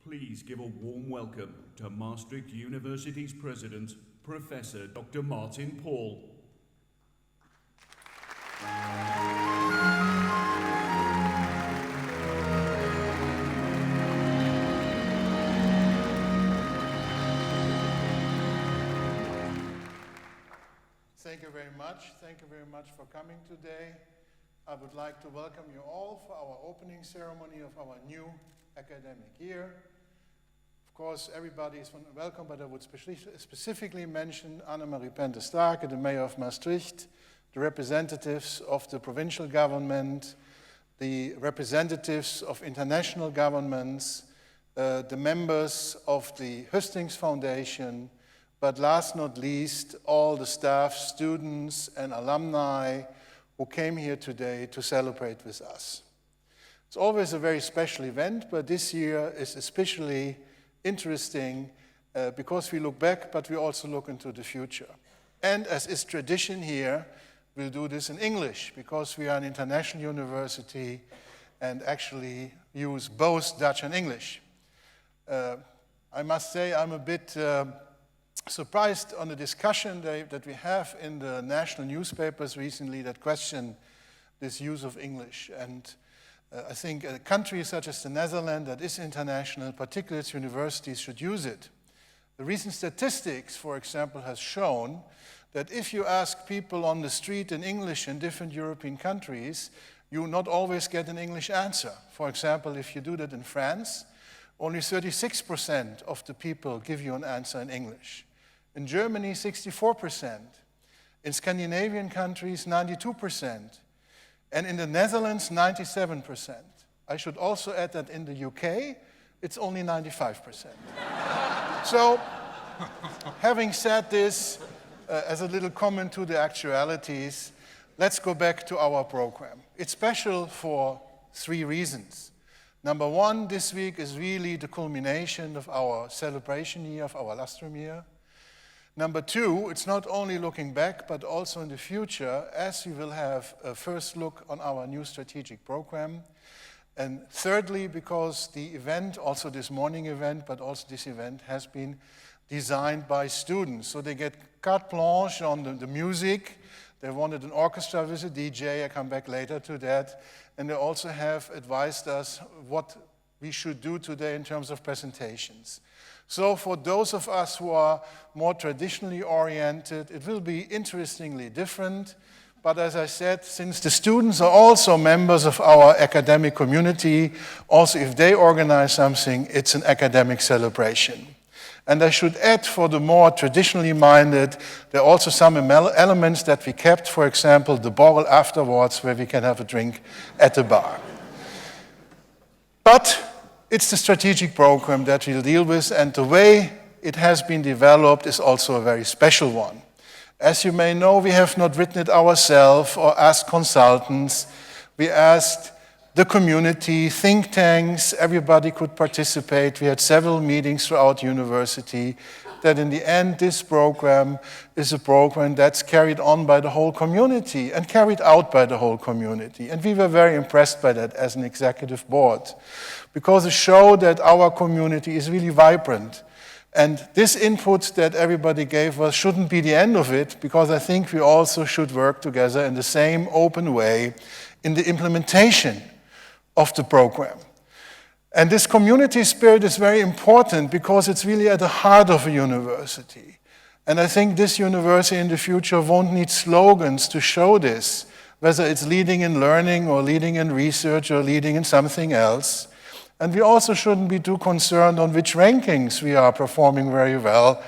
Please give a warm welcome to Maastricht University's President, Professor Dr. Martin Paul. Thank you very much. Thank you very much for coming today. I would like to welcome you all for our opening ceremony of our new academic year. Of course, everybody is welcome, but I would specifically mention Annemarie Pente-Starke, the mayor of Maastricht, the representatives of the provincial government, the representatives of international governments, the members of the Hustings Foundation, but last not least, all the staff, students, and alumni who came here today to celebrate with us. It's always a very special event, but this year is especially interesting because we look back, but we also look into the future. And as is tradition here, we'll do this in English because we are an international university and actually use both Dutch and English. I must say I'm a bit surprised on the discussion that we have in the national newspapers recently that question this use of English. And I think a country such as the Netherlands that is international, particularly its universities, should use it. The recent statistics, for example, has shown that if you ask people on the street in English in different European countries, you not always get an English answer. For example, if you do that in France, only 36% of the people give you an answer in English. In Germany, 64%. In Scandinavian countries, 92%. And in the Netherlands, 97%. I should also add that in the UK, it's only 95%. So, having said this, as a little comment to the actualities, let's go back to our program. It's special for 3 reasons. Number 1, this week is really the culmination of our celebration year, of our lustrum year. Number 2, it's not only looking back, but also in the future, as we will have a first look on our new strategic program. And thirdly, because the event, also this morning event, but also this event has been designed by students. So they get carte blanche on the music. They wanted an orchestra with a DJ, I come back later to that. And they also have advised us what we should do today in terms of presentations. So for those of us who are more traditionally oriented, it will be interestingly different. But as I said, since the students are also members of our academic community, also if they organize something, it's an academic celebration. And I should add, for the more traditionally minded, there are also some elements that we kept, for example, the borrel afterwards, where we can have a drink at the bar. But it's the strategic program that we'll deal with, and the way it has been developed is also a very special one. As you may know, we have not written it ourselves or asked consultants. We asked the community, think tanks, everybody could participate. We had several meetings throughout university that in the end this program is a program that's carried on by the whole community and carried out by the whole community. And we were very impressed by that as an executive board because it showed that our community is really vibrant. And this input that everybody gave us shouldn't be the end of it, because I think we also should work together in the same open way in the implementation of the program. And this community spirit is very important because it's really at the heart of a university. And I think this university in the future won't need slogans to show this, whether it's leading in learning or leading in research or leading in something else. And we also shouldn't be too concerned on which rankings we are performing very well,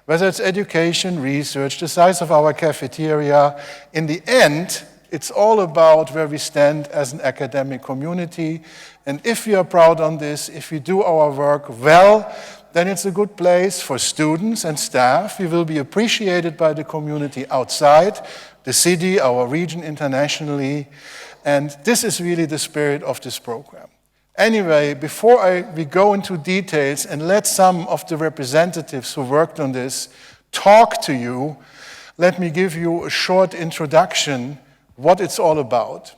whether it's education, research, the size of our cafeteria. In the end, it's all about where we stand as an academic community. And if we are proud on this, if we do our work well, then it's a good place for students and staff. We will be appreciated by the community outside the city, our region, internationally. And this is really the spirit of this program. Anyway, before we go into details and let some of the representatives who worked on this talk to you, let me give you a short introduction what it's all about.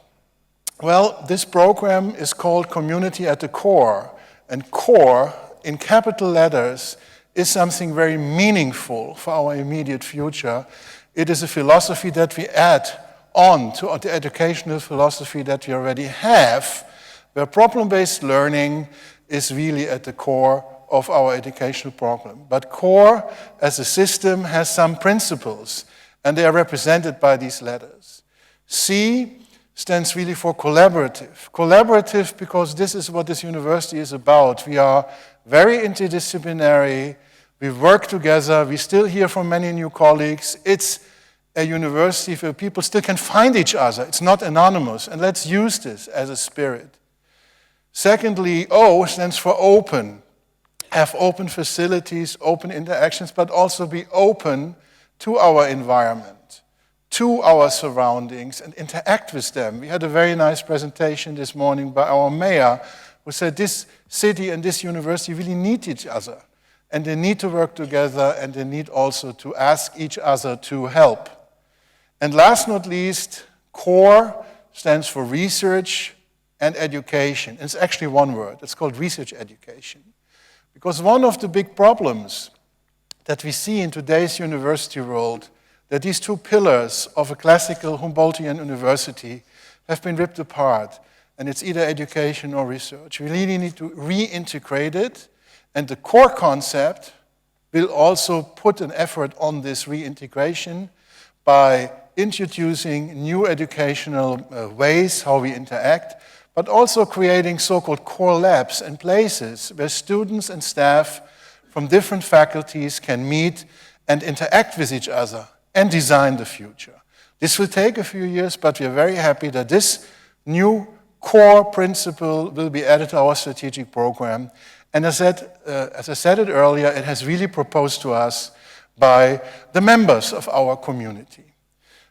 Well, this program is called Community at the Core, and core in capital letters is something very meaningful for our immediate future. It is a philosophy that we add on to the educational philosophy that we already have, where problem-based learning is really at the core of our educational program. But core as a system has some principles, and they are represented by these letters. C stands really for collaborative. Collaborative because this is what this university is about. We are very interdisciplinary, we work together, we still hear from many new colleagues. It's a university where people still can find each other. It's not anonymous, and let's use this as a spirit. Secondly, O stands for open. Have open facilities, open interactions, but also be open to our environment, to our surroundings, and interact with them. We had a very nice presentation this morning by our mayor, who said this city and this university really need each other, and they need to work together, and they need also to ask each other to help. And last not least, CORE stands for research and education. It's actually one word. It's called research education. Because one of the big problems that we see in today's university world, that these two pillars of a classical Humboldtian university have been ripped apart, and it's either education or research. We really need to reintegrate it, and the core concept will also put an effort on this reintegration by introducing new educational ways how we interact, but also creating so-called core labs and places where students and staff from different faculties can meet and interact with each other and design the future. This will take a few years, but we are very happy that this new core principle will be added to our strategic program. And as I said it earlier, it has really proposed to us by the members of our community.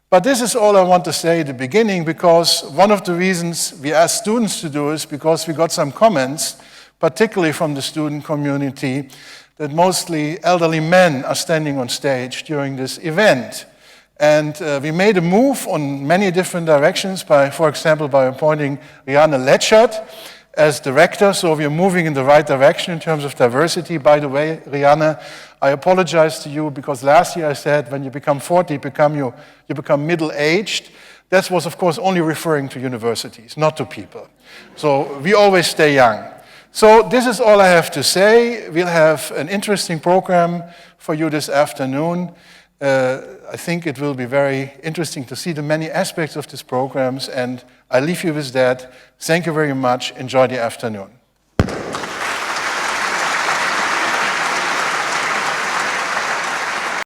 But this is all I want to say at the beginning, because one of the reasons we asked students to do is because we got some comments, particularly from the student community, that mostly elderly men are standing on stage during this event. And we made a move on many different directions, for example, by appointing Rianne Letschert as director, so we are moving in the right direction in terms of diversity. By the way, Rianne, I apologize to you because last year I said when you become 40, you become middle-aged. That was, of course, only referring to universities, not to people. So we always stay young. So this is all I have to say. We'll have an interesting program for you this afternoon. I think it will be very interesting to see the many aspects of these programs, and I leave you with that. Thank you very much. Enjoy the afternoon.